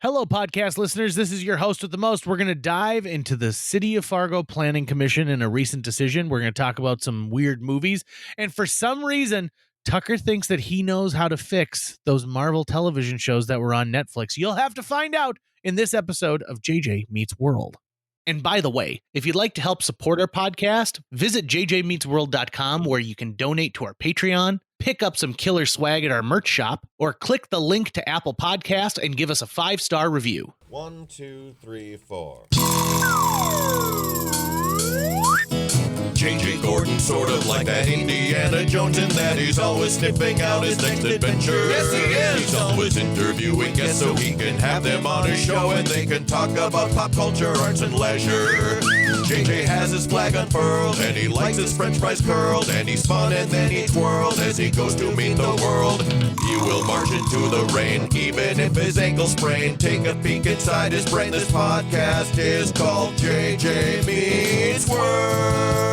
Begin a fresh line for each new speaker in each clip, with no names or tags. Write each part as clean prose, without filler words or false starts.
Hello, podcast listeners. This is your host with the most. We're going to dive into the City of Fargo Planning Commission and a recent decision. We're going to talk about some weird movies. And for some reason, Tucker thinks that he knows how to fix those Marvel television shows that were on Netflix. You'll have to find out in this episode of JJ Meets World. And by the way, if you'd like to help support our podcast, visit jjmeetsworld.com where you can donate to our Patreon, pick up some killer swag at our merch shop, or click the link to Apple Podcast and give us a 5-star review.
1, 2, 3, 4. J.J. Gordon, sort of like that Indiana Jones, in that he's always sniffing out his next adventure. Yes, he is. He's always interviewing guests so he can have them on his show and they can talk about pop culture, arts, and leisure. J.J. has his flag unfurled and he likes his french fries curled, and he's fun and then he twirled as he goes to meet the world. He will march into the rain even if his ankle sprained. Take a peek inside his brain. This podcast is called J.J. Meets World.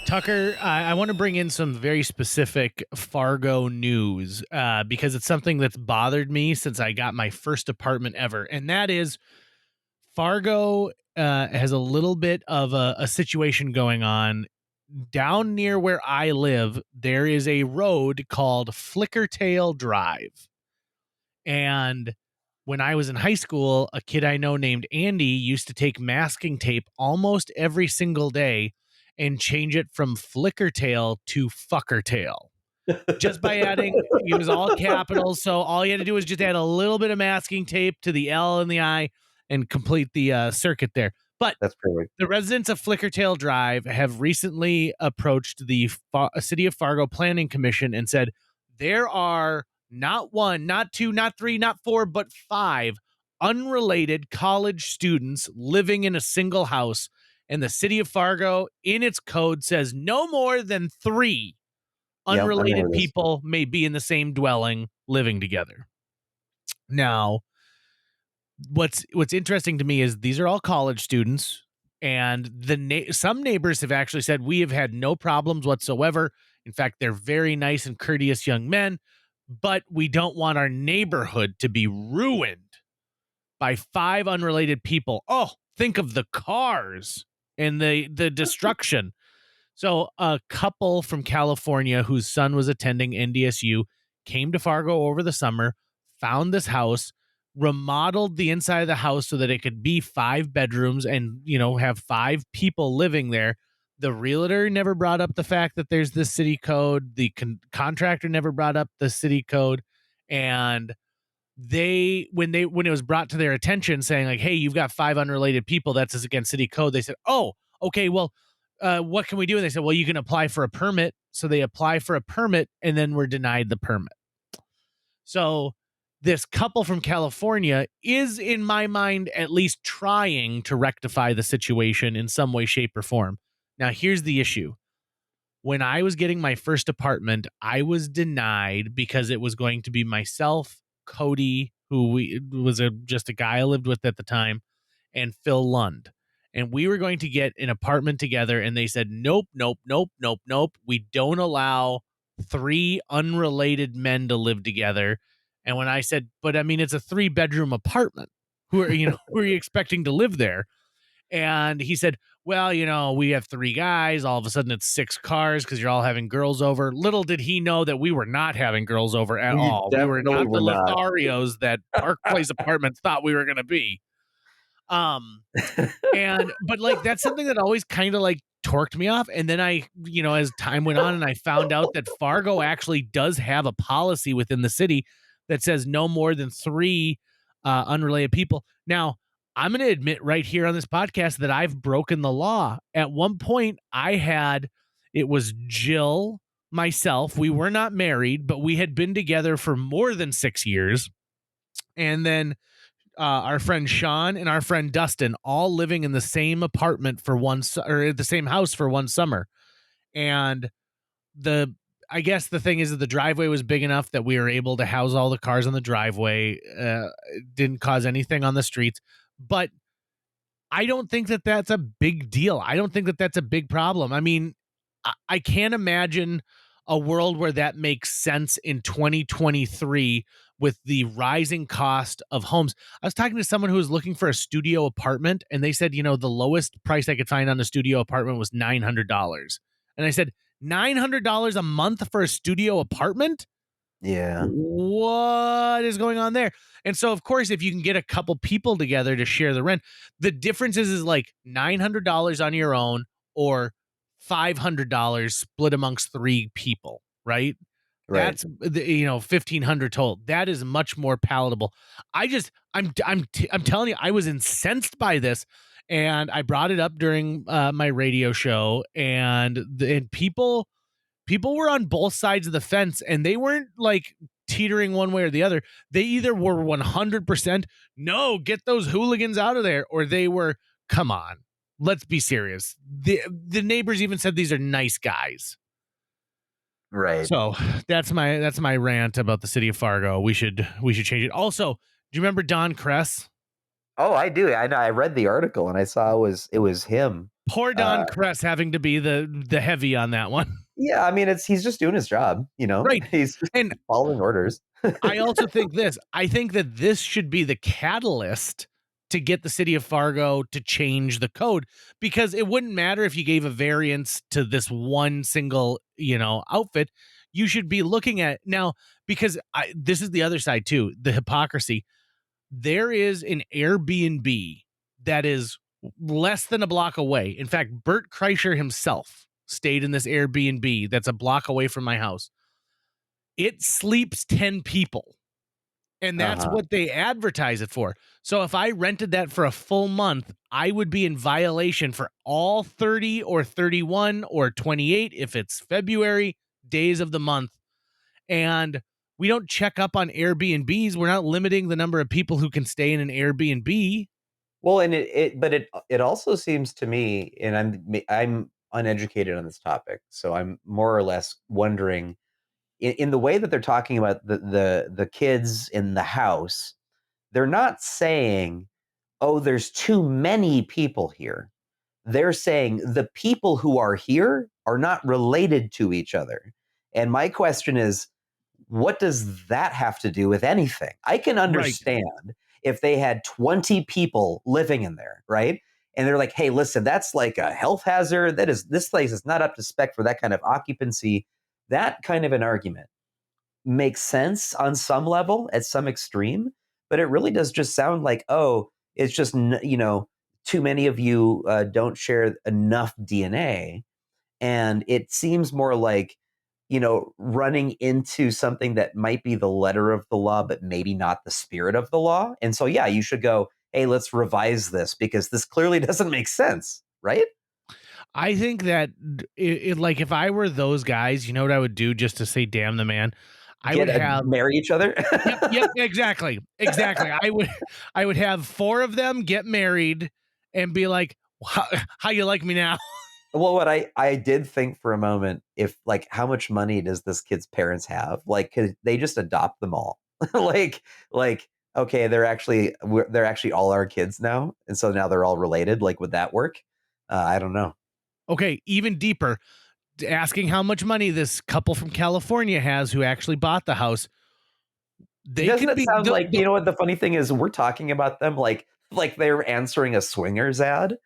Tucker, I want to bring in some very specific Fargo news because it's something that's bothered me since I got my first apartment ever. And that is Fargo has a little bit of a situation going on. Down near where I live, there is a road called Flickertail Drive. And when I was in high school, a kid I know named Andy used to take masking tape almost every single day and change it from Flickertail to Fuckertail. Just by adding, it was all capitals, so all you had to do was just add a little bit of masking tape to the L and the I and complete the circuit there. But
that's perfect.
The residents of Flickertail Drive have recently approached the City of Fargo Planning Commission and said there are not 1, not 2, not 3, not 4, but 5 unrelated college students living in a single house. And the City of Fargo, in its code, says no more than 3 unrelated people may be in the same dwelling living together. Now, what's interesting to me is these are all college students, and some neighbors have actually said we have had no problems whatsoever. In fact, they're very nice and courteous young men, but we don't want our neighborhood to be ruined by 5 unrelated people. Oh, think of the cars and the destruction. So a couple from California whose son was attending NDSU came to Fargo over the summer, found this house, remodeled the inside of the house so that it could be 5 bedrooms and, have 5 people living there. The realtor never brought up the fact that there's this city code. The contractor never brought up the city code. And when it was brought to their attention saying like, hey, you've got 5 unrelated people, that's against city code, they said, oh, okay, well, what can we do? And they said, well, you can apply for a permit. So they apply for a permit and then were denied the permit. So this couple from California is, in my mind, at least trying to rectify the situation in some way, shape, or form. Now, here's the issue. When I was getting my first apartment, I was denied because it was going to be myself, Cody, who was just a guy I lived with at the time, and Phil Lund. And we were going to get an apartment together, and they said, nope. We don't allow 3 unrelated men to live together. And when I said, but I mean, it's a 3-bedroom apartment. Who are you expecting to live there? And he said, well, we have 3 guys. All of a sudden it's 6 cars because you're all having girls over. Little did he know that we were not having girls over at all. We were not the Lotharios that Park Place Apartments thought we were going to be. But like, that's something that always kind of like torqued me off. And then I, as time went on and I found out that Fargo actually does have a policy within the city that says no more than 3 unrelated people. Now, I'm going to admit right here on this podcast that I've broken the law. At one point, it was Jill, myself. We were not married, but we had been together for more than 6 years. And then our friend Sean and our friend Dustin all living in the same apartment or the same house for one summer. And I guess the thing is that the driveway was big enough that we were able to house all the cars on the driveway. Didn't cause anything on the streets. But I don't think that that's a big deal. I don't think that that's a big problem. I mean, I can't imagine a world where that makes sense in 2023 with the rising cost of homes. I was talking to someone who was looking for a studio apartment, and they said, the lowest price I could find on a studio apartment was $900. And I said, $900 a month for a studio apartment?
Yeah.
What is going on there? And so, of course, if you can get a couple people together to share the rent, the difference is like $900 on your own or $500 split amongst 3 people, right?
Right.
That's 1,500 total. That is much more palatable. I'm telling you, I was incensed by this, and I brought it up during my radio show, and people were on both sides of the fence, and they weren't like teetering one way or the other. They either were 100% no, get those hooligans out of there, or they were, come on, let's be serious. The neighbors even said these are nice guys.
Right.
So that's my rant about the city of Fargo. We should change it. Also, do you remember Don Kress?
Oh, I do. I read the article and I saw it was him.
Poor Don Kress having to be the heavy on that one.
Yeah, I mean, he's just doing his job,
Right.
He's just following orders.
I also think this. I think that this should be the catalyst to get the city of Fargo to change the code, because it wouldn't matter if you gave a variance to this one single, outfit. You should be looking at now, because this is the other side too, the hypocrisy. There is an Airbnb that is less than a block away. In fact, Bert Kreischer himself stayed in this Airbnb that's a block away from my house. It sleeps 10 people. And that's what they advertise it for. So if I rented that for a full month, I would be in violation for all 30 or 31 or 28, if it's February, days of the month. And we don't check up on Airbnbs. We're not limiting the number of people who can stay in an Airbnb.
Well, and it also seems to me, and I'm uneducated on this topic, so I'm more or less wondering, in the way that they're talking about the kids in the house, they're not saying, oh, there's too many people here. They're saying the people who are here are not related to each other. And my question is, what does that have to do with anything? I can understand if they had 20 people living in there, right? And they're like, hey, listen, that's like a health hazard. This place is not up to spec for that kind of occupancy. That kind of an argument makes sense on some level, at some extreme, but it really does just sound like, oh, it's just, too many of you don't share enough DNA. And it seems more like, running into something that might be the letter of the law, but maybe not the spirit of the law. And so, yeah, you should go, hey, let's revise this because this clearly doesn't make sense, right?
I think that like if I were those guys, you know what I would do just to say, damn the man? I would
marry each other.
Yep, exactly. I would have 4 of them get married and be like, how you like me now?
Well, what I did think for a moment, if like, how much money does this kid's parents have? Like, could they just adopt them all? like, okay, they're actually all our kids now, and so now they're all related. Like, would that work? I don't know.
Okay, even deeper, asking how much money this couple from California has who actually bought the house.
Doesn't it sound like, you know what the funny thing is? We're talking about them like they're answering a swingers ad.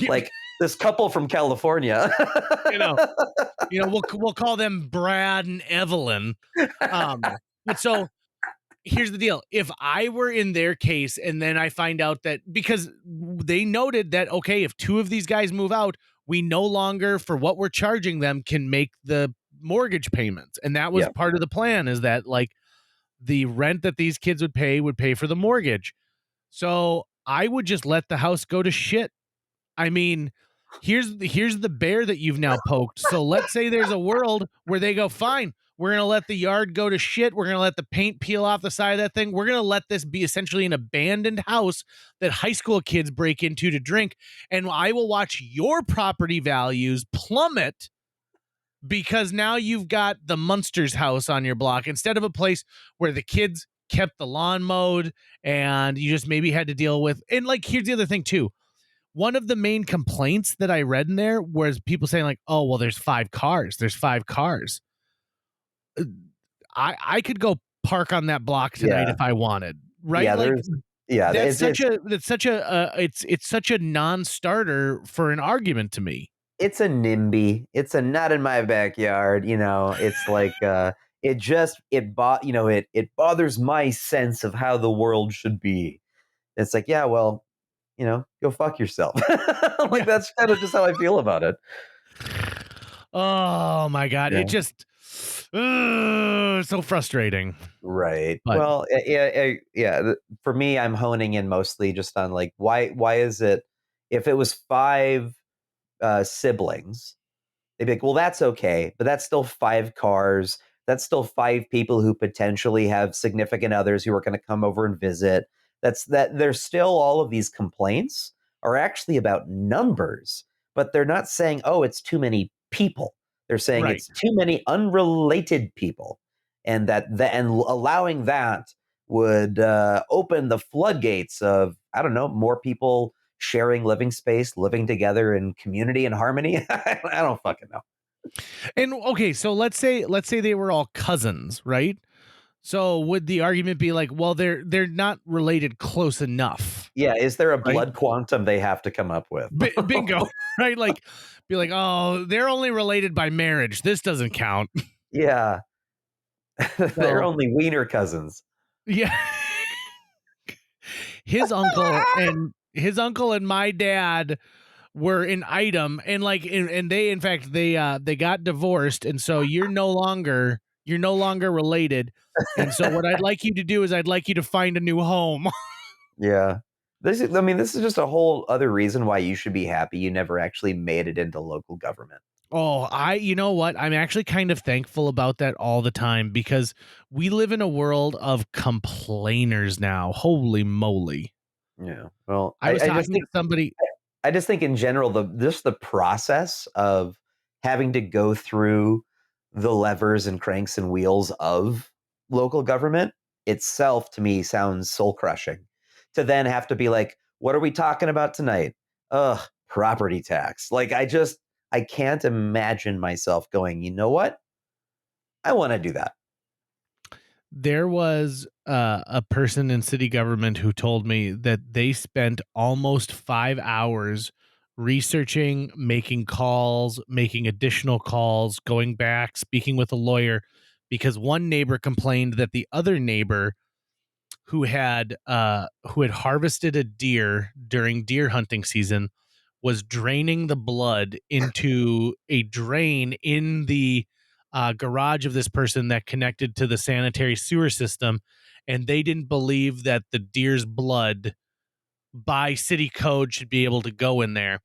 Like, this couple from California.
We'll call them Brad and Evelyn. But so here's the deal. If I were in their case and then I find out that, because they noted that, okay, if 2 of these guys move out, we no longer, for what we're charging them, can make the mortgage payments. And that was part of the plan, is that like the rent that these kids would pay for the mortgage. So I would just let the house go to shit. I mean, here's the bear that you've now poked. So let's say there's a world where they go, fine, we're going to let the yard go to shit. We're going to let the paint peel off the side of that thing. We're going to let this be essentially an abandoned house that high school kids break into to drink. And I will watch your property values plummet because now you've got the Munsters house on your block instead of a place where the kids kept the lawn mowed and you just maybe had to deal with. And like, here's the other thing too. One of the main complaints that I read in there was people saying like, oh, well, there's 5 cars. There's 5 cars. I could go park on that block tonight
Yeah.
if I wanted, right?
Yeah,
Like
there's yeah,
it's such a non-starter for an argument to me.
it's a NIMBY. It's a not in my backyard, it's like, it just it bothers my sense of how the world should be. It's like, yeah, well, go fuck yourself. Like,
Yeah.
that's kind of just how I feel about it.
Oh my God.
Yeah.
It just so frustrating.
Right.
But
Well, yeah. For me, I'm honing in mostly just on like why is it if it was five siblings, they'd be like, well, that's okay, but that's still five cars. That's still five people who potentially have significant others who are going to come over and visit. There's still all of these complaints are actually about numbers, but they're not saying, oh, it's too many people. They're saying
right.
it's too many unrelated people, and allowing that would open the floodgates of, I don't know, more people sharing living space, living together in community and harmony. I don't fucking know.
And okay, so let's say they were all cousins, right? So would the argument be like, well, they're not related close enough,
Yeah, is there a
right?
blood quantum they have to come up with?
Bingo, right? Like, be like, oh, they're only related by marriage. This doesn't count.
Yeah. They're
So,
only wiener cousins.
yeah. his uncle and my dad were an item, and like, and they, in fact, they got divorced, and so you're no longer related. And so what I'd like you to do is I'd like you to find a new home.
Yeah. This is just a whole other reason why you should be happy you never actually made it into local government.
Oh, you know what? I'm actually kind of thankful about that all the time, because we live in a world of complainers now. Holy moly.
Yeah. Well,
I was
I
talking
just
to
think
somebody.
I just think in general the process of having to go through the levers and cranks and wheels of local government itself to me sounds soul crushing. To then have to be like, what are we talking about tonight? Ugh, property tax. Like, I can't imagine myself going, you know what? I want to do that.
There was a person in city government who told me that they spent almost 5 hours researching, making calls, making additional calls, going back, speaking with a lawyer, because one neighbor complained that the other neighbor who had harvested a deer during deer hunting season was draining the blood into a drain in the garage of this person that connected to the sanitary sewer system, and they didn't believe that the deer's blood by city code should be able to go in there.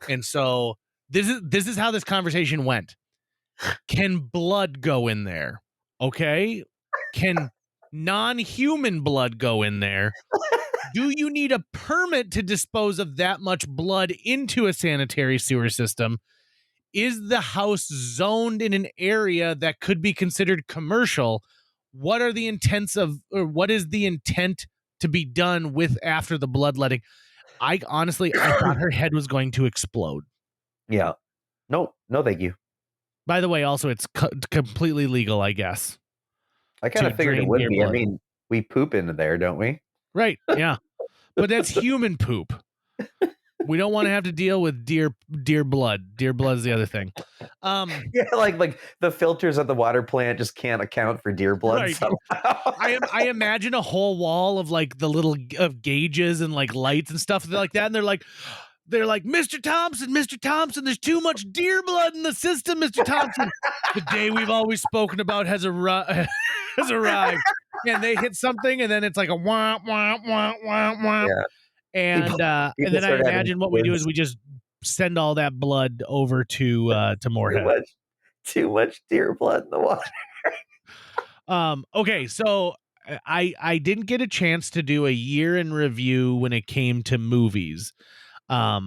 And so this is how this conversation went. Can blood go in there? Okay. Can non-human blood go in there? Do you need a permit to dispose of that much blood into a sanitary sewer system? Is the house zoned in an area that could be considered commercial? What are the intents of, or what is the intent to be done with after the bloodletting? I thought her head was going to explode.
Yeah. No, thank you.
By the way, also, it's completely legal, I guess.
I kind
To
of figured it
drain
would
deer
be. I
blood.
mean, we poop into there, don't we?
Right. Yeah. But that's human poop. We don't want to have to deal with deer blood. Deer blood is the other thing.
Yeah, like the filters at the water plant just can't account for deer blood
Right.
somehow.
I imagine a whole wall of like the little of gauges and like lights and stuff like that, and they're like, Mr. Thompson, there's too much deer blood in the system, Mr. Thompson. The day we've always spoken about has arrived. And they hit something, and then it's like a wah wah wah wah wah.
Yeah.
And
People
and then I
start having
imagine what we do
kids.
is we just send all that blood over to Moorhead.
Too much deer blood in the water.
Okay, so I didn't get a chance to do a year in review when it came to movies. But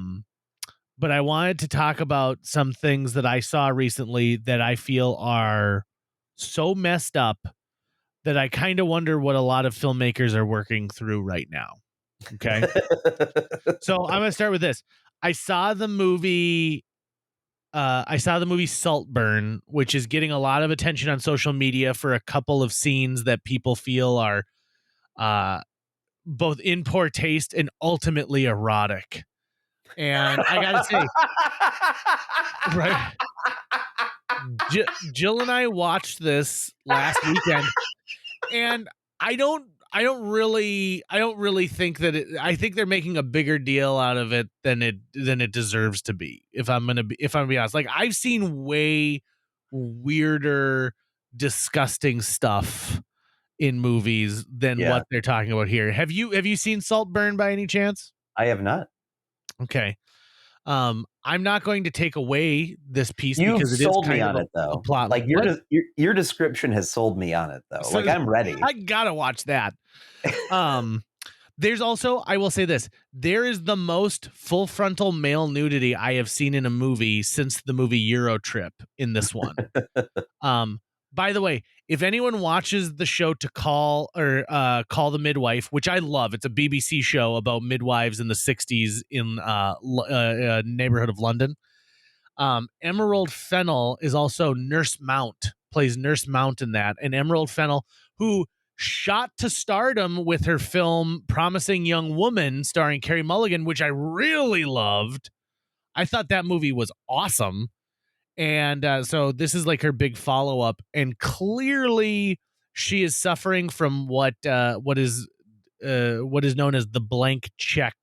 I wanted to talk about some things that I saw recently that I feel are so messed up that I kind of wonder what a lot of filmmakers are working through right now. Okay. So I'm going to start with this. I saw the movie I saw the movie Saltburn, which is getting a lot of attention on social media for a couple of scenes that people feel are uh, both in poor taste and ultimately erotic. And I gotta say, right, Jill and I watched this last weekend, and I don't really think that I think they're making a bigger deal out of it than it deserves to be. If I'm gonna be honest, like I've seen way weirder, disgusting stuff in movies than
Yeah.
what they're talking about here. Have you seen Saltburn by any chance?
I have not.
Okay. I'm not going to take away this piece
You've
because it is
sold me
kind
on
of
it,
a
though.
plot.
Like your description has sold me on it, though.
So
Like I'm ready.
I gotta watch that. Um, there's also, I will say this: there is the most full frontal male nudity I have seen in a movie since the movie Euro Trip. In this one, um, by the way, if anyone watches the show to call Call the Midwife, which I love, it's a BBC show about midwives in the '60s in neighborhood of London. Emerald Fennell is also Nurse Mount, plays Nurse Mount in that. And Emerald Fennell, who shot to stardom with her film Promising Young Woman, starring Carey Mulligan, which I really loved. I thought that movie was awesome. And so this is like her big follow up. And clearly she is suffering from what is known as the blank check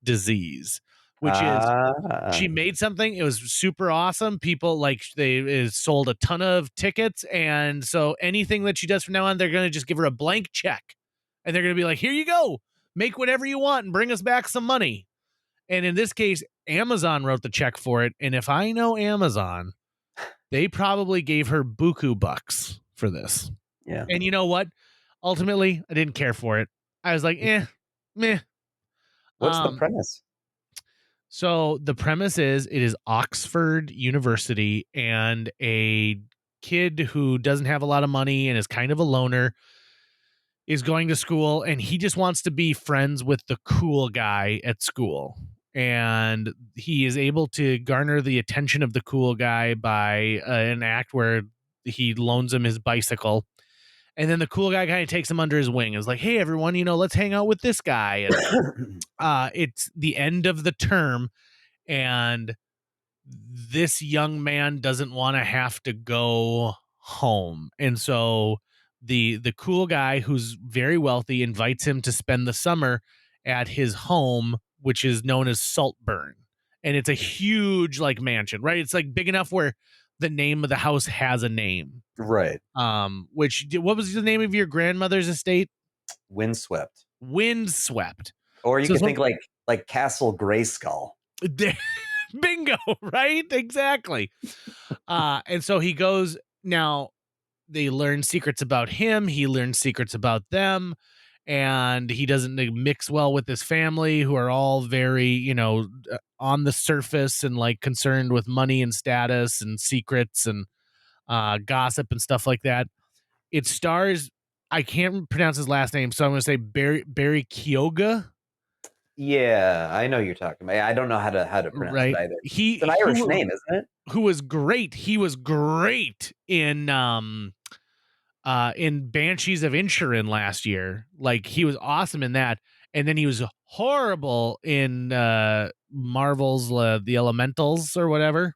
disease, which is she made something. It was super awesome. People like they sold a ton of tickets. And so anything that she does from now on, they're going to just give her a blank check and they're going to be like, here you go, make whatever you want and bring us back some money. And in this case, Amazon wrote the check for it. And if I know Amazon, they probably gave her buku bucks for this.
Yeah.
And you know what? Ultimately, I didn't care for it. I was like, meh.
What's the premise?
So the premise is it is Oxford University, and a kid who doesn't have a lot of money and is kind of a loner is going to school, and he just wants to be friends with the cool guy at school. And he is able to garner the attention of the cool guy by an act where he loans him his bicycle. And then the cool guy kind of takes him under his wing and is like, hey, everyone, let's hang out with this guy. And it's the end of the term, and this young man doesn't want to have to go home. And so the cool guy, who's very wealthy, invites him to spend the summer at his home, which is known as Saltburn. And it's a huge like mansion, right? It's like big enough where the name of the house has a name.
Right.
What was the name of your grandmother's estate?
Windswept.
Windswept.
Or you could think like Castle Grayskull.
Bingo, right? Exactly. And so he goes, now they learn secrets about him. He learns secrets about them. And he doesn't mix well with his family, who are all very, on the surface and like concerned with money and status and secrets and gossip and stuff like that. It stars, I can't pronounce his last name, so I'm going to say Barry Keogha.
Yeah, I know you're talking about. I don't know how to pronounce it either. It's an Irish name, isn't it?
Who was great. He was great in Banshees of Inisherin last year. Like he was awesome in that. And then he was horrible in Marvel's The Elementals or whatever.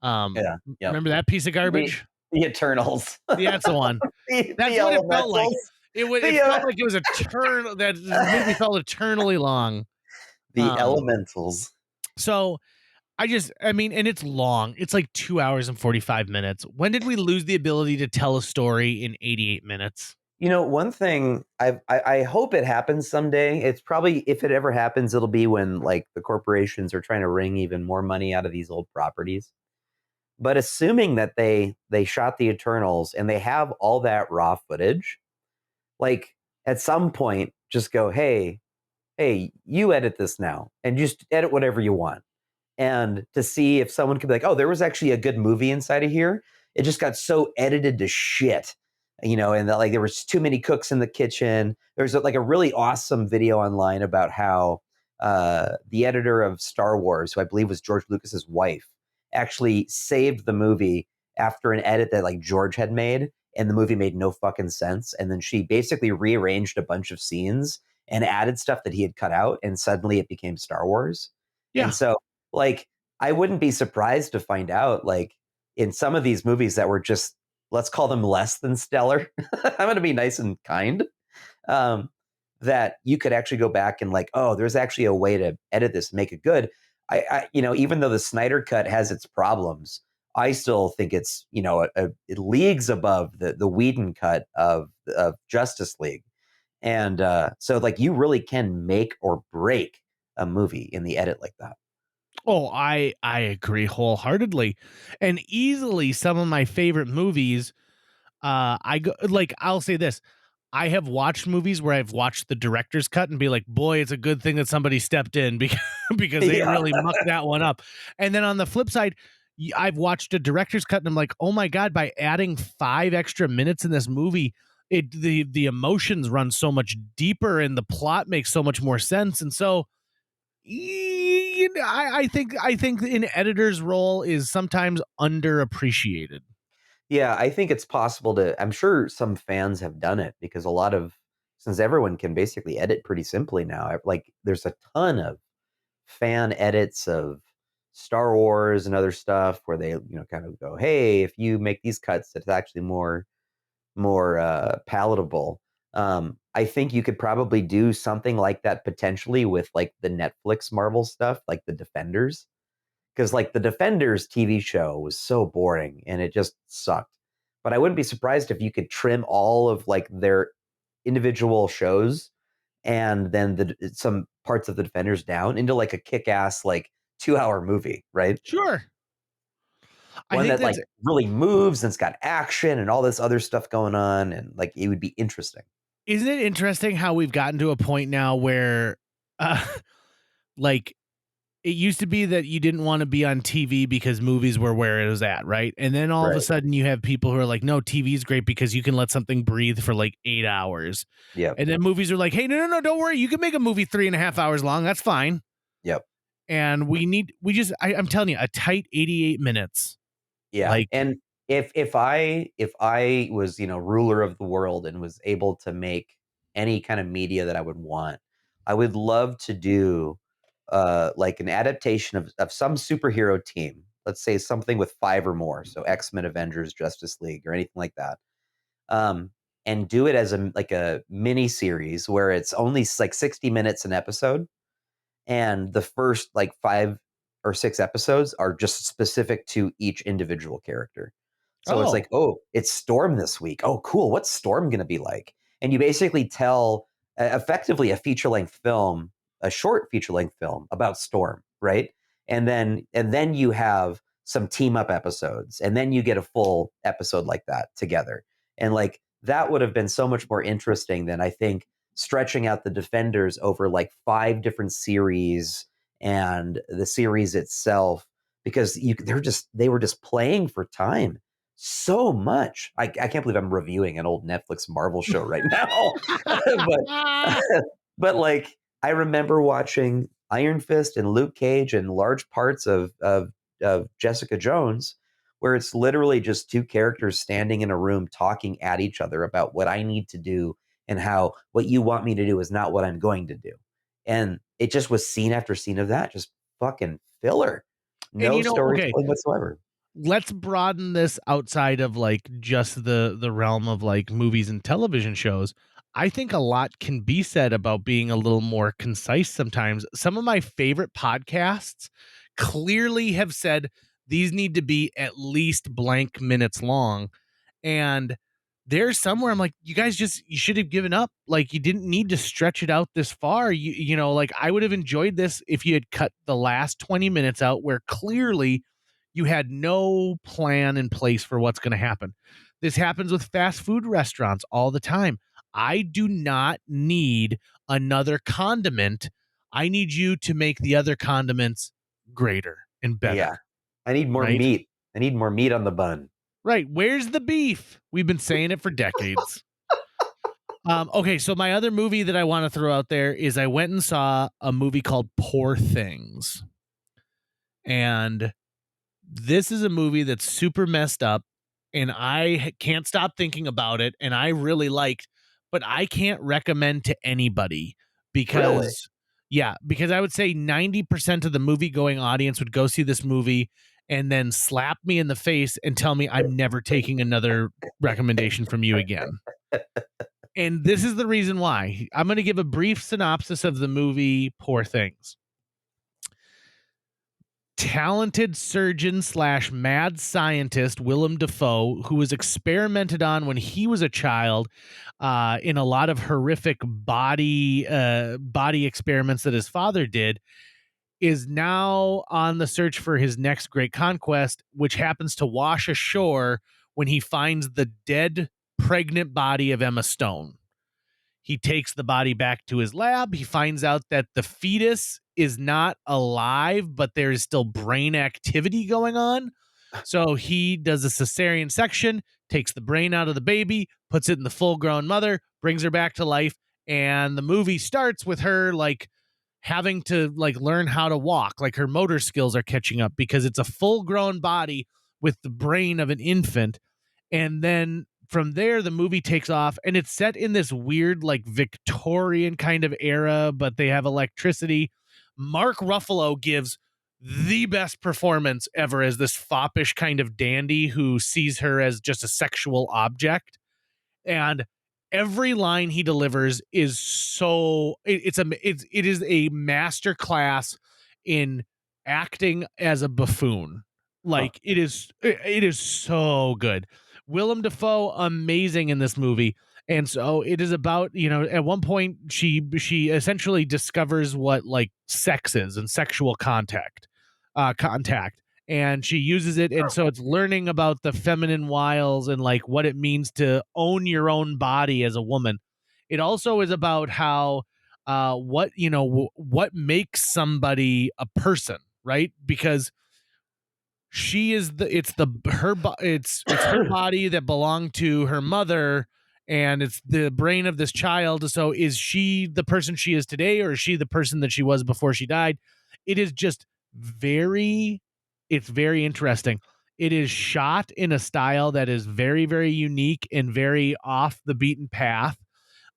Yeah.
Remember that piece of garbage?
The Eternals.
Yeah, that's the one. That's what it felt like. It felt like it was eternal. That movie felt eternally long.
The Elementals.
So and it's long. It's like 2 hours and 45 minutes. When did we lose the ability to tell a story in 88 minutes?
One thing I hope it happens someday. It's probably, if it ever happens, it'll be when like the corporations are trying to wring even more money out of these old properties. But assuming that they shot the Eternals and they have all that raw footage, like at some point, just go, hey, you edit this now and just edit whatever you want. And to see if someone could be like, oh, there was actually a good movie inside of here. It just got so edited to shit, and that like there was too many cooks in the kitchen. There's like a really awesome video online about how the editor of Star Wars, who I believe was George Lucas's wife, actually saved the movie after an edit that like George had made, and the movie made no fucking sense. And then she basically rearranged a bunch of scenes and added stuff that he had cut out, and suddenly it became Star Wars. And
Yeah.
so, like, I wouldn't be surprised to find out, like, in some of these movies that were just, let's call them less than stellar. I'm going to be nice and kind. Um, that you could actually go back and like, oh, there's actually a way to edit this, and make it good. Even though the Snyder cut has its problems, I still think it's, leagues above the Whedon cut of Justice League. And so like you really can make or break a movie in the edit like that.
Oh, I agree wholeheartedly. And easily some of my favorite movies, I'll say this. I have watched movies where I've watched the director's cut and be like, boy, it's a good thing that somebody stepped in because they
Yeah.
really mucked that one up. And then on the flip side, I've watched a director's cut and I'm like, oh my God, by adding 5 extra minutes in this movie, the emotions run so much deeper and the plot makes so much more sense. And so I think an editor's role is sometimes underappreciated.
Yeah, I think it's possible I'm sure some fans have done it because since everyone can basically edit pretty simply now, like there's a ton of fan edits of Star Wars and other stuff where they, kind of go, hey, if you make these cuts, it's actually more palatable. I think you could probably do something like that potentially with like the Netflix Marvel stuff, like the Defenders. Because like the Defenders TV show was so boring and it just sucked. But I wouldn't be surprised if you could trim all of like their individual shows and then some parts of the Defenders down into like a kick-ass like 2-hour movie, right?
Sure. I
One
think
that like really moves and it's got action and all this other stuff going on, and like it would be interesting.
isn't it interesting how we've gotten to a point now where uh like it used to be that you didn't want to be on TV because movies were where it was at, right? And then all of a
Right.
sudden you have people who are like, no, TV is great because you can let something breathe for like 8 hours.
Yep.
And then movies are like, hey, no, don't worry. You can make a movie 3.5 hours long. That's fine.
Yep.
And I'm telling you, a tight 88 minutes.
Yeah.
Like,
And if I was, ruler of the world and was able to make any kind of media that I would want, I would love to do like an adaptation of some superhero team. Let's say something with 5 or more, so X-Men, Avengers, Justice League, or anything like that. And do it as a mini series where it's only like 60 minutes an episode, and the first like 5 or 6 episodes are just specific to each individual character. So it's
oh,
like, oh, it's Storm this week. Oh, cool. What's Storm going to be like? And you basically tell effectively a feature-length film, a short feature-length film about Storm, right? And then you have some team up episodes, and then you get a full episode like that together. And like that would have been so much more interesting than I think stretching out the Defenders over like 5 different series and the series itself, because they were just playing for time so much. I can't believe I'm reviewing an old Netflix Marvel show right now. but but like I remember watching Iron Fist and Luke Cage and large parts of Jessica Jones, where it's literally just 2 characters standing in a room talking at each other about what I need to do and how what you want me to do is not what I'm going to do. And it just was scene after scene of that, just fucking filler.
and
No
okay,
storytelling whatsoever.
let's broaden this outside of like just the realm of like movies and television shows. I think a lot can be said about being a little more concise sometimes. Some of my favorite podcasts clearly have said these need to be at least blank minutes long. And there's somewhere I'm like, you guys you should have given up. Like you didn't need to stretch it out this far. Like I would have enjoyed this if you had cut the last 20 minutes out where clearly you had no plan in place for what's going to happen. This happens with fast food restaurants all the time. I do not need another condiment. I need you to make the other condiments greater and better.
Yeah. I need more
Right?
meat. I need more meat on the bun.
Right. Where's the beef? We've been saying it for decades. Okay, so my other movie that I want to throw out there is I went and saw a movie called Poor Things. And This is a movie that's super messed up, and I can't stop thinking about it, and I really liked, but I can't recommend to anybody
Really?
because, yeah, because I would say 90% of the movie going audience would go see this movie and then slap me in the face and tell me I'm never taking another recommendation from you again. And this is the reason why. I'm going to give a brief synopsis of the movie Poor Things. Talented surgeon slash mad scientist Willem Dafoe, who was experimented on when he was a child in a lot of horrific body experiments that his father did, is now on the search for his next great conquest, which happens to wash ashore when he finds the dead pregnant body of Emma Stone. He takes the body back to his lab. He finds out that the fetus is not alive, but there is still brain activity going on. So he does a cesarean section, takes the brain out of the baby, puts it in the full grown mother, brings her back to life. And the movie starts with her like having to like learn how to walk, like her motor skills are catching up because it's a full grown body with the brain of an infant. And then from there, the movie takes off, and it's set in this weird, like Victorian kind of era, but they have electricity. Mark Ruffalo gives the best performance ever as this foppish kind of dandy who sees her as just a sexual object. And every line he delivers is so it is a master class in acting as a buffoon.
Huh.
Like it is so good. Willem Dafoe amazing in this movie. And so it is about, at one point she essentially discovers what like sex is and sexual contact, and she uses it, and so it's learning about the feminine wiles and like what it means to own your own body as a woman. It also is about how what makes somebody a person, right? Because she is the it's the her it's her body that belonged to her mother, and it's the brain of this child. So is she the person she is today, or is she the person that she was before she died? It is just very it's very interesting. It is shot in a style that is very, very unique and very off the beaten path.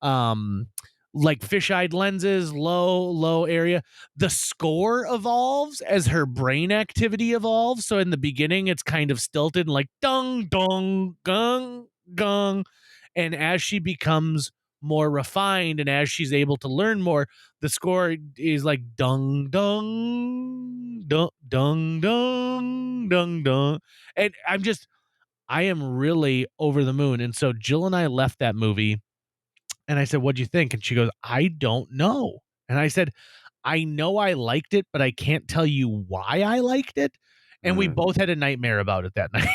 um like fisheye lenses, low area. The score evolves as her brain activity evolves. So in the beginning, it's kind of stilted and like dung dung gung gung, and as she becomes more refined and as she's able to learn more, the score is like dung dung dung dung dung dung dung, and I am really over the moon. And so Jill and I left that movie and I said, "What'd you think?" And she goes, "I don't know." And I said, "I know I liked it, but I can't tell you why I liked it." And we
Mm.
both had a nightmare about it that night.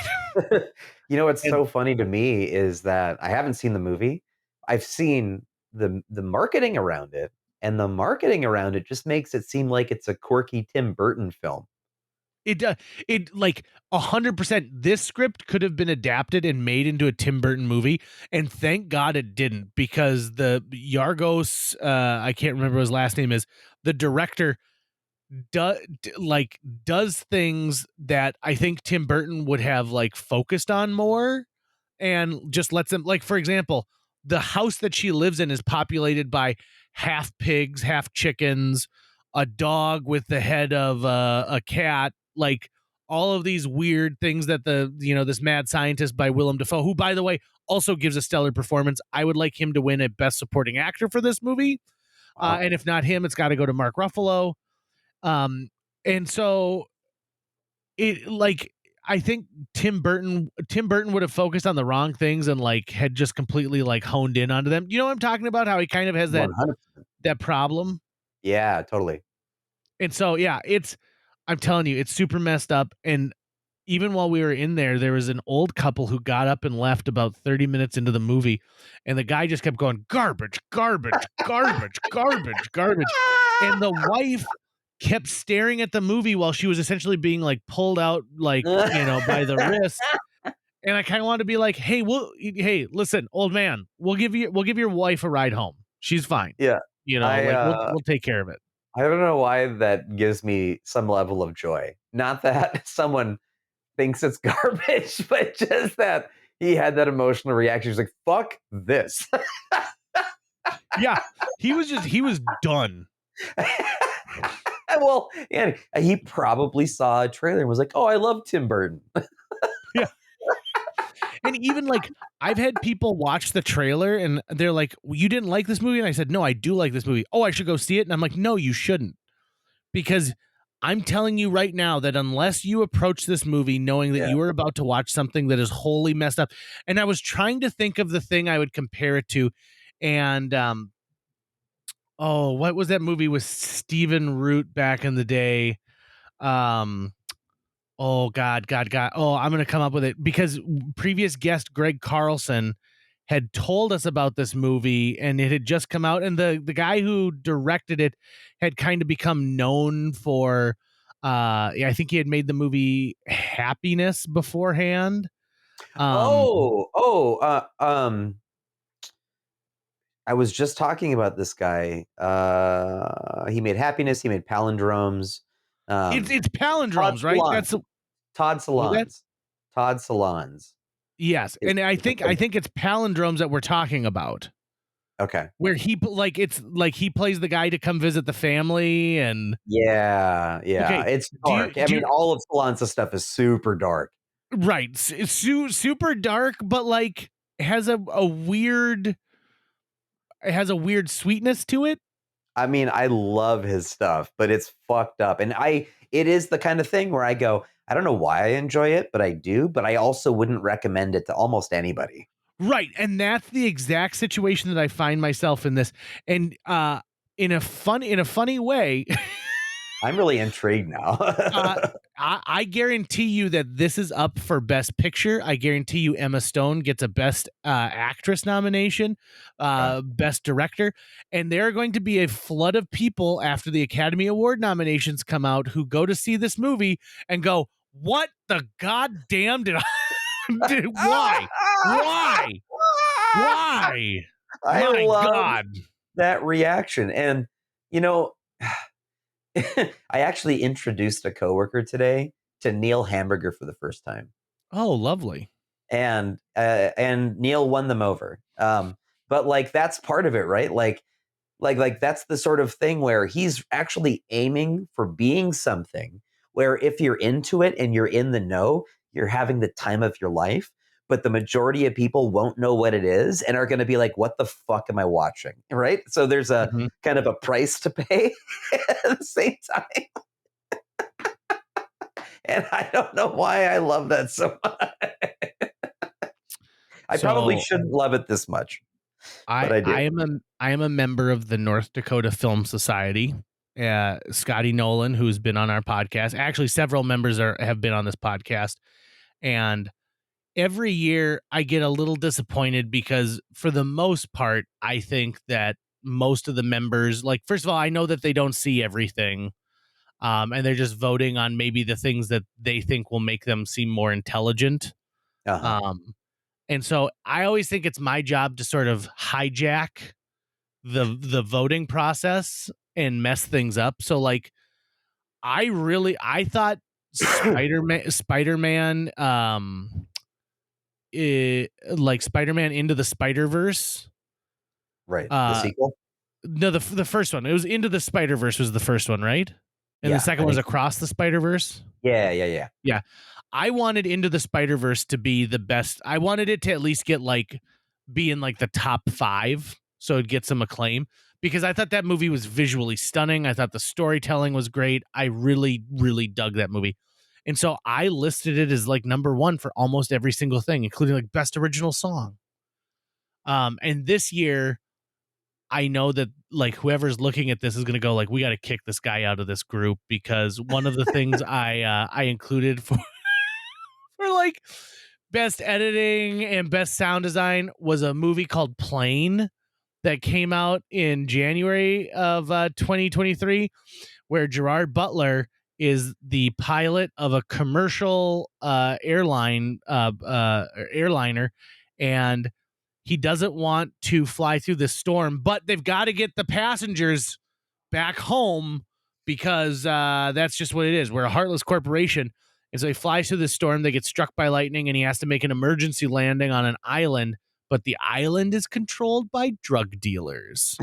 What's
And
so funny to me is that I haven't seen the movie. I've seen the marketing around it, and the marketing around it just makes it seem like it's a quirky Tim Burton film.
it it like 100%, this script could have been adapted and made into a Tim Burton movie, and thank God it didn't, because the Yargos, I can't remember what his last name is, the director does things that I think Tim Burton would have like focused on more, and just lets them, like, for example, the house that she lives in is populated by half pigs, half chickens, a dog with the head of a cat, like all of these weird things that this mad scientist by Willem Dafoe, who by the way also gives a stellar performance. I would like him to win a best supporting actor for this movie.
Wow.
And if not him, it's got to go to Mark Ruffalo. And so it like I think Tim Burton would have focused on the wrong things and like had just completely like honed in onto them. You know what I'm talking about? How he kind of has that
100%.
that problem.
Yeah, totally.
And so yeah, I'm telling you, it's super messed up. And even while we were in there, there was an old couple who got up and left about 30 minutes into the movie, and the guy just kept going, garbage, garbage, garbage, garbage, garbage. And the wife kept staring at the movie while she was essentially being like pulled out, like, by the wrist. And I kind of wanted to be like, hey, listen, old man, we'll give your wife a ride home. She's fine.
Yeah. I,
Like we'll take care of it.
I don't know why that gives me some level of joy. Not that someone thinks it's garbage, but just that he had that emotional reaction. He's like, "Fuck this."
Yeah, he was done.
Well, and he probably saw a trailer and was like, "Oh, I love Tim Burton."
Yeah. And even like I've had people watch the trailer and they're like, well, "You didn't like this movie?" And I said, "No, I do like this movie." "Oh, I should go see it." And I'm like, "No, you shouldn't." Because I'm telling you right now that unless you approach this movie knowing that you are about to watch something that is wholly messed up, and I was trying to think of the thing I would compare it to, and oh, what was that movie with Stephen Root back in the day? Um, oh God. Oh, I'm gonna come up with it because previous guest Greg Carlson had told us about this movie and it had just come out, and the guy who directed it had kind of become known for I think he had made the movie Happiness beforehand.
I was just talking about this guy. He made Happiness. He made Palindromes.
It's palindromes, right? That's
Todd Solondz. Todd Solondz.
Yes, and I think it's palindromes that we're talking about.
Okay.
Where it's like he plays the guy to come visit the family, and
yeah,
okay,
it's dark. I mean, all of Solondz's stuff is super dark.
Right, it's super dark, but like has a weird. It has a weird sweetness to it.
I mean, I love his stuff, but it's fucked up, and it is the kind of thing where I go, I don't know why I enjoy it, but I do. But I also wouldn't recommend it to almost anybody.
Right, and that's the exact situation that I find myself in this, and in a funny way.
I'm really intrigued now.
I guarantee you that this is up for Best Picture. I guarantee you Emma Stone gets a Best Actress nomination, Best Director, and there are going to be a flood of people after the Academy Award nominations come out who go to see this movie and go, "What the goddamn did I?" Why?
I
My
love
God.
that reaction. And, I actually introduced a coworker today to Neil Hamburger for the first time.
Oh, lovely.
And Neil won them over. But like, that's part of it, right? Like that's the sort of thing where he's actually aiming for being something where if you're into it and you're in the know, you're having the time of your life, but the majority of people won't know what it is and are going to be like, what the fuck am I watching? Right. So there's a kind of a price to pay at the same time. And I don't know why I love that so much. I probably shouldn't love it this much. But I do.
I am a member of the North Dakota Film Society. Scotty Nolan, who's been on our podcast, actually several members have been on this podcast, and every year I get a little disappointed because for the most part, I think that most of the members, like, first of all, I know that they don't see everything, and they're just voting on maybe the things that they think will make them seem more intelligent. And so I always think it's my job to sort of hijack the voting process and mess things up. So like, I thought Spider-Man, like Spider-Man Into the Spider-Verse.
Right. The sequel?
No, the first one. It was Into the Spider-Verse was the first one, right? And the second was Across the Spider-Verse.
Yeah.
I wanted Into the Spider-Verse to be the best. I wanted it to at least get be in the top 5, so it'd get some acclaim, because I thought that movie was visually stunning. I thought the storytelling was great. I really, really dug that movie. And so I listed it as number 1 for almost every single thing, including best original song. And this year, I know that whoever's looking at this is going to go we got to kick this guy out of this group, because one of the things I included for best editing and best sound design was a movie called Plane that came out in January of 2023, where Gerard Butler is the pilot of a commercial airliner, and he doesn't want to fly through the storm, but they've got to get the passengers back home because that's just what it is. We're a heartless corporation. And so he flies through the storm. They get struck by lightning, and he has to make an emergency landing on an island. But the island is controlled by drug dealers.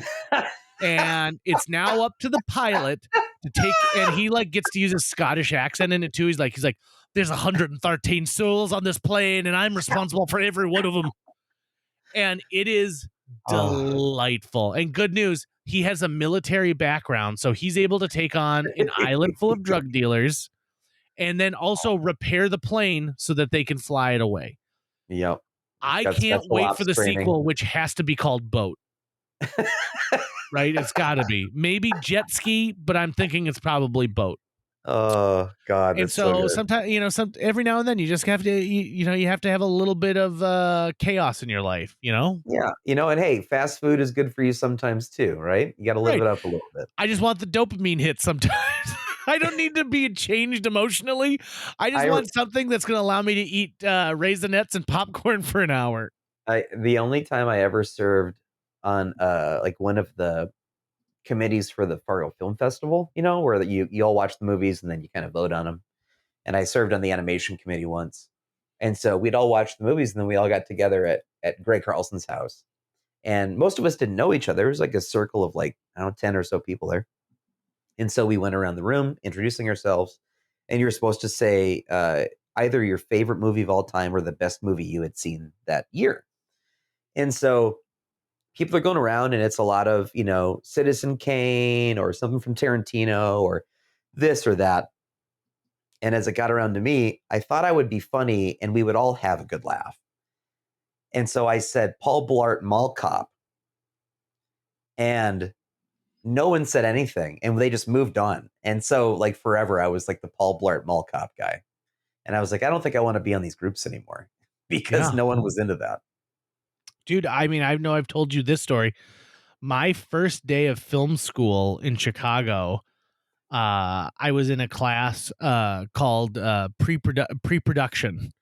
And it's now up to the pilot to take, and he like gets to use a Scottish accent in it too. He's like, there's 113 souls on this plane, and I'm responsible for every one of them. And it is delightful. And good news, he has a military background, so he's able to take on an island full of drug dealers and then also repair the plane so that they can fly it away.
Yep.
I
Got
can't
special
wait
ops
for the
training.
sequel, which has to be called Boat. Right? It's got to be. Maybe jet ski, but I'm thinking it's probably Boat.
Oh God!
And so sometimes, every now and then you just have to, you have to have a little bit of chaos in your life,
Yeah, and hey, fast food is good for you sometimes too, right? You got to live
Right.
it up a little bit.
I just want the dopamine hit sometimes. I don't need to be changed emotionally. I just want something that's going to allow me to eat Raisinets and popcorn for an hour.
The only time I ever served on like one of the committees for the Fargo Film Festival, where you all watch the movies and then you kind of vote on them. And I served on the animation committee once. And so we'd all watch the movies and then we all got together at Greg Carlson's house. And most of us didn't know each other. It was like a circle of 10 or so people there. And so we went around the room introducing ourselves. And you're supposed to say either your favorite movie of all time or the best movie you had seen that year. And so people are going around and it's a lot of, Citizen Kane or something from Tarantino or this or that. And as it got around to me, I thought I would be funny and we would all have a good laugh. And so I said, Paul Blart Mall Cop. And no one said anything and they just moved on. And so forever, I was like the Paul Blart Mall Cop guy. And I was like, I don't think I want to be on these groups anymore because no one was into that.
Dude, I mean, I know I've told you this story. My first day of film school in Chicago, I was in a class called pre-production.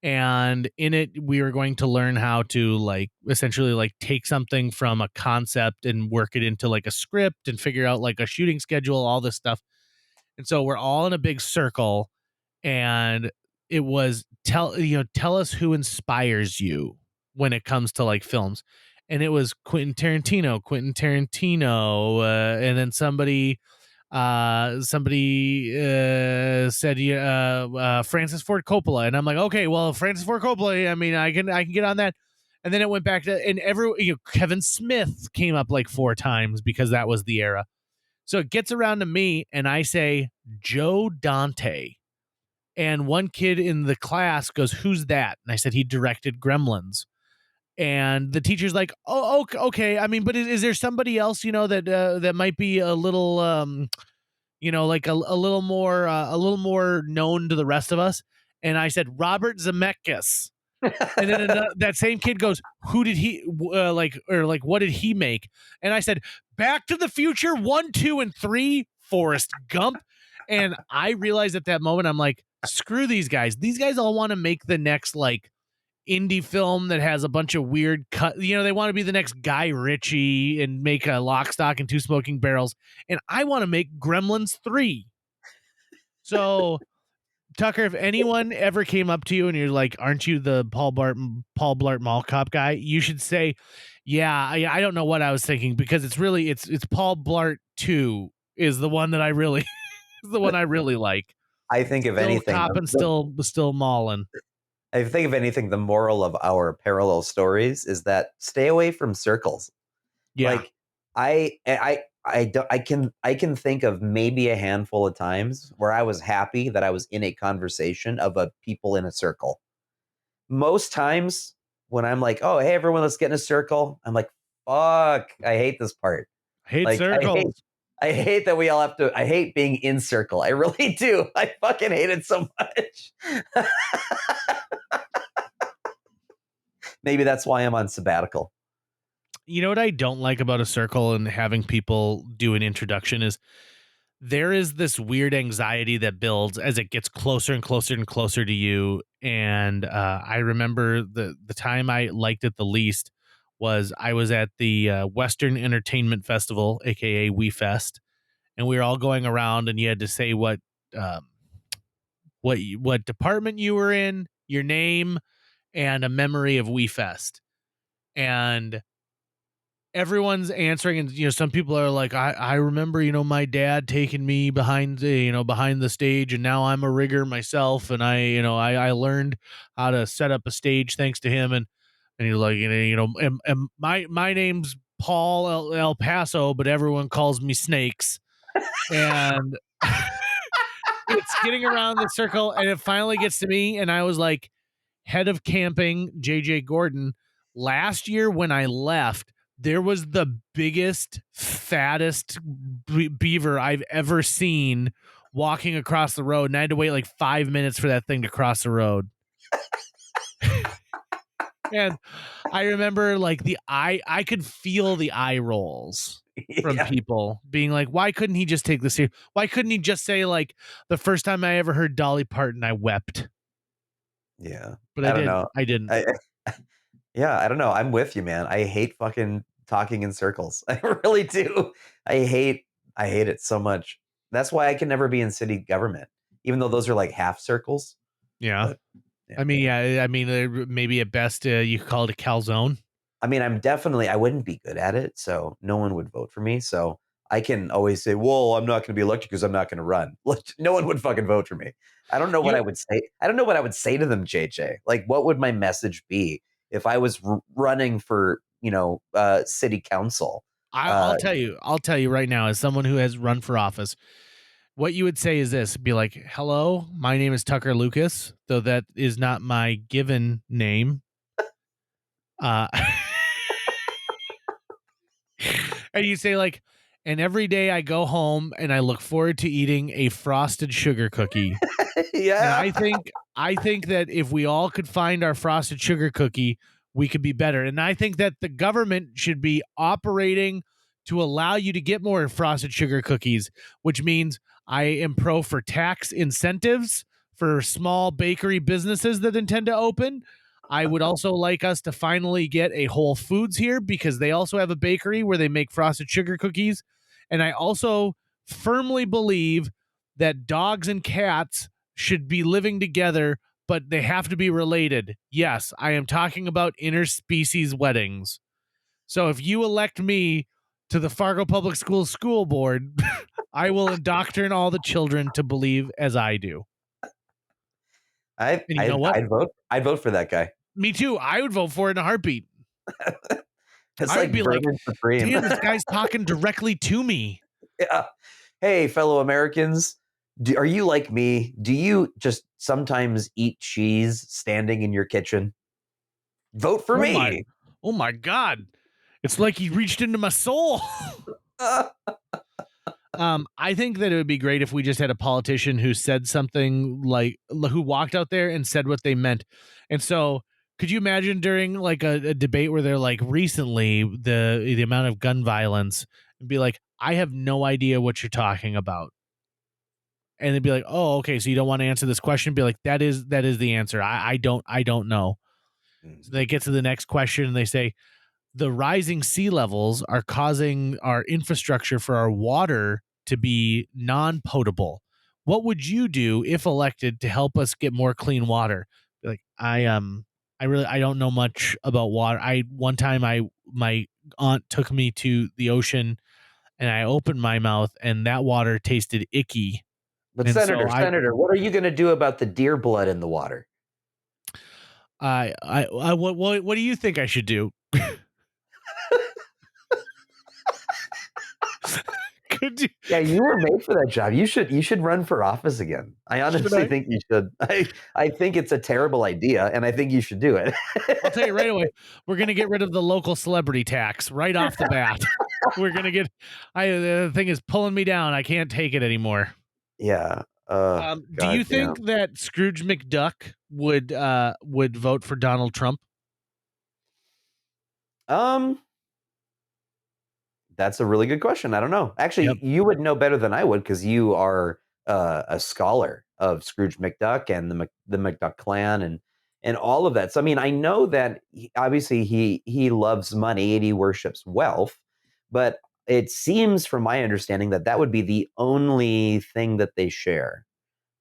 And in it, we were going to learn how to essentially take something from a concept and work it into a script and figure out a shooting schedule, all this stuff. And so we're all in a big circle, and it was tell us who inspires you when it comes to films. And it was Quentin Tarantino, and then somebody said Francis Ford Coppola, and I'm like, okay, well, Francis Ford Coppola, I mean, I can get on that. And then it went back to, and Kevin Smith came up 4 times because that was the era. So it gets around to me and I say Joe Dante, and one kid in the class goes, who's that? And I said, he directed Gremlins. And the teacher's like, oh, okay. I mean, but is there somebody else, that might be a little, a little more known to the rest of us? And I said, Robert Zemeckis. And then that same kid goes, who did he what did he make? And I said, Back to the Future 1, 2, and 3, Forrest Gump. And I realized at that moment, I'm like, screw these guys. These guys all want to make the next indie film that has a bunch of weird cut. They want to be the next Guy Ritchie and make a Lock, Stock, and Two Smoking Barrels. And I want to make Gremlins 3. So, Tucker, if anyone ever came up to you and you're like, aren't you the Paul Blart Mall Cop guy? You should say, yeah, I don't know what I was thinking, because it's Paul Blart 2 is the one that I really is the one I really like.
I think if
Still
anything,
cop and still mauling.
I think if anything, the moral of our parallel stories is that stay away from circles.
Yeah.
I can think of maybe a handful of times where I was happy that I was in a conversation of people in a circle. Most times when I'm like, oh, hey, everyone, let's get in a circle, I'm like, fuck, I hate this part.
I hate circles.
I hate that we all have to. I hate being in circle. I really do. I fucking hate it so much. Maybe that's why I'm on sabbatical.
You know what I don't like about a circle and having people do an introduction is there is this weird anxiety that builds as it gets closer and closer and closer to you. And I remember the time I liked it the least was I was at the Western Entertainment Festival, aka WeFest, and we were all going around and you had to say what what department you were in, your name, and a memory of WeFest. And everyone's answering, and some people are like, I remember, my dad taking me behind the stage, and now I'm a rigger myself, and I learned how to set up a stage thanks to him. And he's like, and my name's Paul El Paso, but everyone calls me Snakes. And it's getting around the circle, and it finally gets to me, and I was like, head of camping, JJ Gordon. Last year when I left, there was the biggest, fattest beaver I've ever seen walking across the road, and I had to wait like 5 minutes for that thing to cross the road. And I remember like I could feel the eye rolls from people being like, why couldn't he just take this here? Why couldn't he just say, like, the first time I ever heard Dolly Parton, I wept?
Yeah.
But
I don't know.
I didn't.
Yeah, I don't know. I'm with you, man. I hate fucking talking in circles. I really do. I hate it so much. That's why I can never be in city government, even though those are like half circles.
Yeah.
But,
I mean, maybe at best you could call it a calzone.
I mean, I wouldn't be good at it, so no one would vote for me. So I can always say, well, I'm not going to be elected because I'm not going to run. No one would fucking vote for me. I don't know what I would say. I don't know what I would say to them, JJ. Like, what would my message be if I was running for, city council?
I'll tell you right now, as someone who has run for office, what you would say is this: be like, hello, my name is Tucker Lucas, though that is not my given name. And you say, like, and every day I go home and I look forward to eating a frosted sugar cookie.
Yeah.
And I think that if we all could find our frosted sugar cookie, we could be better. And I think that the government should be operating to allow you to get more frosted sugar cookies, which means I am pro for tax incentives for small bakery businesses that intend to open. I would also like us to finally get a Whole Foods here, because they also have a bakery where they make frosted sugar cookies. And I also firmly believe that dogs and cats should be living together, but they have to be related. Yes, I am talking about interspecies weddings. So if you elect me to the Fargo Public Schools school board, I will indoctrinate all the children to believe as I do.
I'd vote for that guy.
Me too. I would vote for it in a heartbeat.
It's
I would be like,
supreme.
damn, this guy's talking directly to me.
Yeah. Hey, fellow Americans, are you like me? Do you just sometimes eat cheese standing in your kitchen? Vote for me.
Oh my God. It's like he reached into my soul. I think that it would be great if we just had a politician who said something, like, who walked out there and said what they meant. And so could you imagine during like a debate where they're like, recently the amount of gun violence, and be like, I have no idea what you're talking about. And they'd be like, oh, okay, so you don't want to answer this question? Be like, that is the answer. I don't know. So they get to the next question and they say, the rising sea levels are causing our infrastructure for our water to be non-potable. What would you do if elected to help us get more clean water? Like, I don't know much about water. One time my aunt took me to the ocean and I opened my mouth and that water tasted icky.
But Senator, what are you going to do about the deer blood in the water?
What do you think I should do?
Yeah, you were made for that job. You should run for office again. I honestly think you should. I think it's a terrible idea, and I think you should do it.
I'll tell you right away, we're going to get rid of the local celebrity tax right off the bat. We're going to get, the thing is pulling me down. I can't take it anymore.
Yeah.
Do you think that Scrooge McDuck would vote for Donald Trump?
That's a really good question. I don't know. Actually, you would know better than I would, because you are a scholar of Scrooge McDuck and the McDuck clan and all of that. So I mean, I know that obviously he loves money and he worships wealth, but it seems from my understanding that would be the only thing that they share.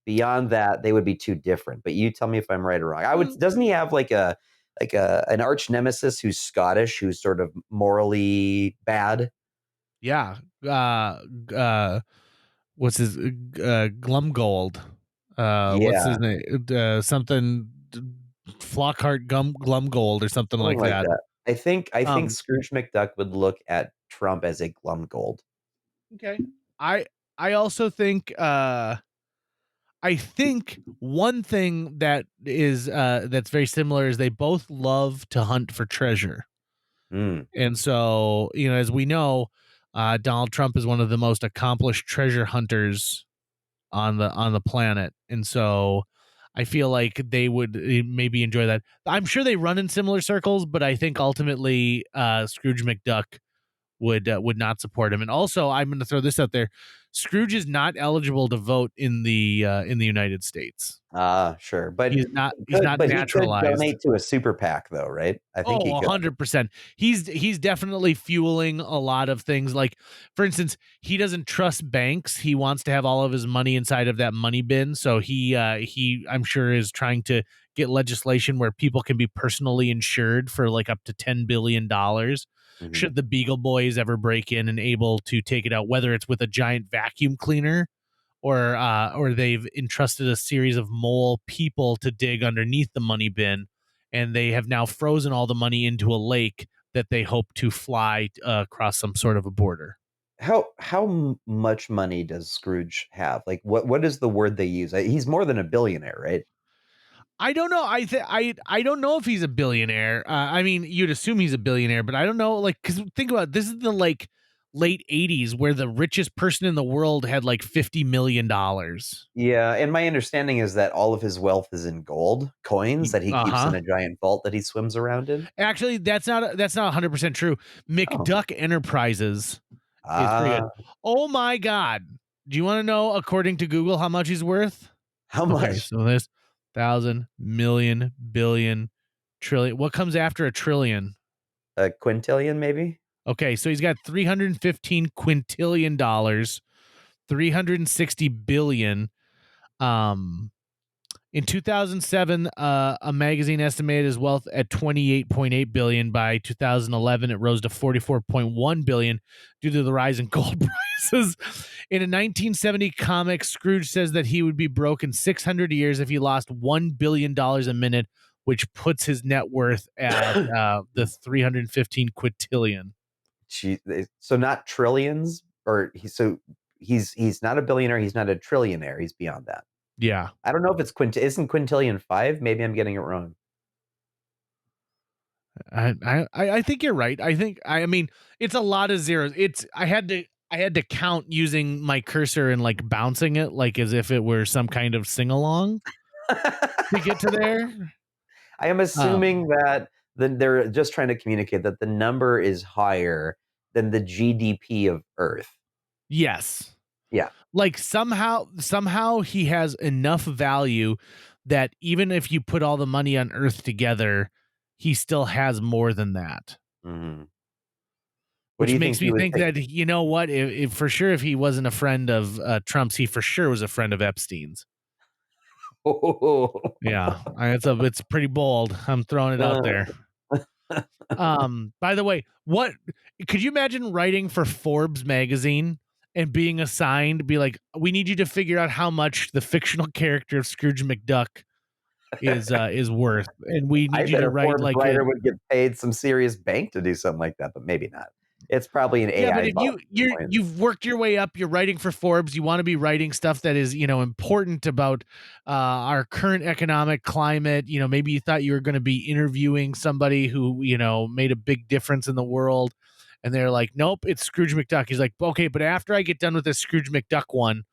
Beyond that, they would be too different. But you tell me if I'm right or wrong. Doesn't he have like an arch nemesis who's Scottish, who's sort of morally bad?
Yeah. What's his Glumgold? What's his
Yeah,
name? Something Flockhart Glumgold or something like that.
I think
Um,
Scrooge McDuck would look at Trump as a Glumgold.
Okay. I also think I think one thing that is that's very similar is they both love to hunt for treasure.
Mm.
And so, as we know, Donald Trump is one of the most accomplished treasure hunters on the planet. And so I feel like they would maybe enjoy that. I'm sure they run in similar circles, but I think ultimately Scrooge McDuck would not support him. And also, I'm going to throw this out there: Scrooge is not eligible to vote in the United States.
Sure, but
He's not
he could
naturalized.
donate to a super PAC, though, right? I think he
Oh,
could.
100%. He's definitely fueling a lot of things. Like, for instance, he doesn't trust banks. He wants to have all of his money inside of that money bin. So he I'm sure is trying to get legislation where people can be personally insured for like up to $10 billion.
Mhm.
Should the Beagle Boys ever break in and able to take it out, whether it's with a giant vacuum cleaner or they've entrusted a series of mole people to dig underneath the money bin, and they have now frozen all the money into a lake that they hope to fly across some sort of a border.
How much money does Scrooge have? Like, what is the word they use? He's more than a billionaire, right?
I don't know. I don't know if he's a billionaire. I mean, you'd assume he's a billionaire, but I don't know. Like, because think about it, this is the like late '80s where the richest person in the world had like $50 million.
Yeah, and my understanding is that all of his wealth is in gold coins that he keeps in
Uh-huh.
a giant vault that he swims around in.
Actually, that's not 100% true.
Oh.
McDuck Enterprises is pretty good. Oh my God. Do you want to know, according to Google, how much he's worth?
How
Okay,
much?
so this 1,000, million, billion, trillion. What comes after a trillion?
A quintillion, maybe?
Okay, so he's got $315 quintillion, 360 billion. In 2007, a magazine estimated his wealth at 28.8 billion. By 2011, it rose to 44.1 billion due to the rise in gold prices. In a 1970 comic, Scrooge says that he would be broke in 600 years if he lost $1 billion a minute, which puts his net worth at the 315 quintillion.
So not trillions, he's not a billionaire. He's not a trillionaire. He's beyond that.
Yeah.
I don't know if it's isn't quintillion 5? Maybe I'm getting it wrong.
I think you're right. I mean it's a lot of zeros. I had to count using my cursor and like bouncing it like as if it were some kind of sing along to get to there.
I am assuming that they're just trying to communicate that the number is higher than the GDP of Earth.
Yes.
Yeah.
Like somehow he has enough value that even if you put all the money on Earth together, he still has more than that.
Mm-hmm.
Which makes me think that, you know what, if for sure, if he wasn't a friend of Trump's, he for sure was a friend of Epstein's. Yeah, it's pretty bold. I'm throwing it out there. By the way, what could you imagine writing for Forbes magazine and being assigned to be like, we need you to figure out how much the fictional character of Scrooge McDuck is worth, and we need you to write
Forbes
like
writer would get paid some serious bank to do something like that, but maybe not. It's probably an AI.
Yeah, but if you've worked your way up, you're writing for Forbes, you want to be writing stuff that is, important about our current economic climate. Maybe you thought you were going to be interviewing somebody who, made a big difference in the world. And they're like, nope, it's Scrooge McDuck. He's like, okay, but after I get done with this Scrooge McDuck one,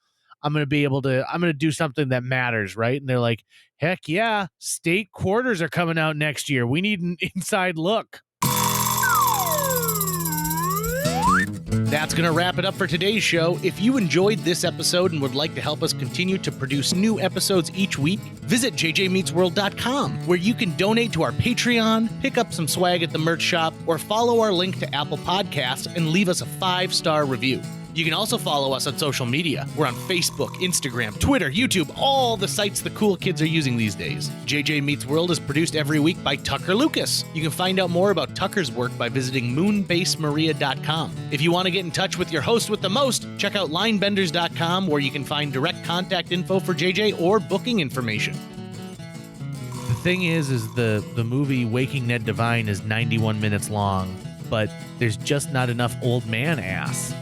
I'm going to do something that matters, right? And they're like, heck yeah, state quarters are coming out next year. We need an inside look. That's going to wrap it up for today's show. If you enjoyed this episode and would like to help us continue to produce new episodes each week, visit jjmeetsworld.com, where you can donate to our Patreon, pick up some swag at the merch shop, or follow our link to Apple Podcasts and leave us a 5-star review. You can also follow us on social media. We're on Facebook, Instagram, Twitter, YouTube, all the sites the cool kids are using these days. JJ Meets World is produced every week by Tucker Lucas. You can find out more about Tucker's work by visiting moonbasemaria.com. If you want to get in touch with your host with the most, check out linebenders.com, where you can find direct contact info for JJ or booking information. The thing is the movie Waking Ned Devine is 91 minutes long, but there's just not enough old man ass.